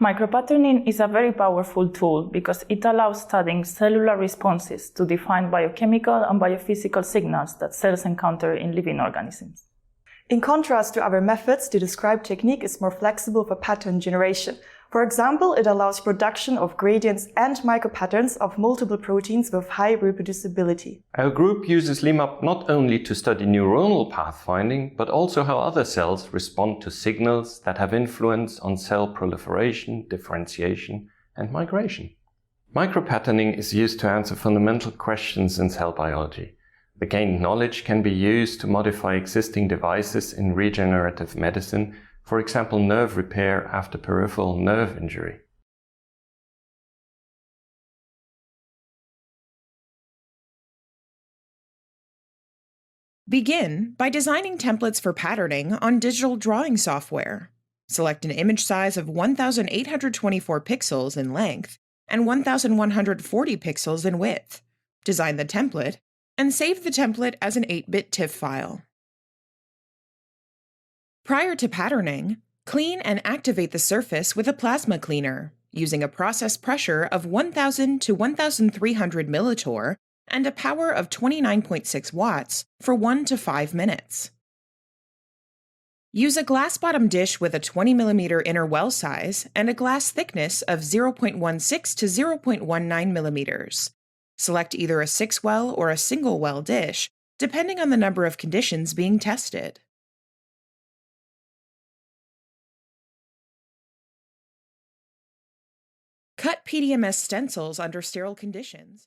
Micropatterning is a very powerful tool because it allows studying cellular responses to define biochemical and biophysical signals that cells encounter in living organisms. In contrast to other methods, the described technique is more flexible for pattern generation. For example, it allows production of gradients and micropatterns of multiple proteins with high reproducibility. Our group uses LIMAP not only to study neuronal pathfinding, but also how other cells respond to signals that have influence on cell proliferation, differentiation, and migration. Micropatterning is used to answer fundamental questions in cell biology. The gained knowledge can be used to modify existing devices in regenerative medicine, for example, nerve repair after peripheral nerve injury. Begin by designing templates for patterning on digital drawing software. Select an image size of 1,824 pixels in length and 1,140 pixels in width. Design the template, and save the template as an 8-bit TIFF file. Prior to patterning, clean and activate the surface with a plasma cleaner, using a process pressure of 1,000 to 1,300 millitorr and a power of 29.6 watts for 1 to 5 minutes. Use a glass-bottom dish with a 20 mm inner well size and a glass thickness of 0.16 to 0.19 mm. Select either a 6-well or a single-well dish, depending on the number of conditions being tested. Cut PDMS stencils under sterile conditions.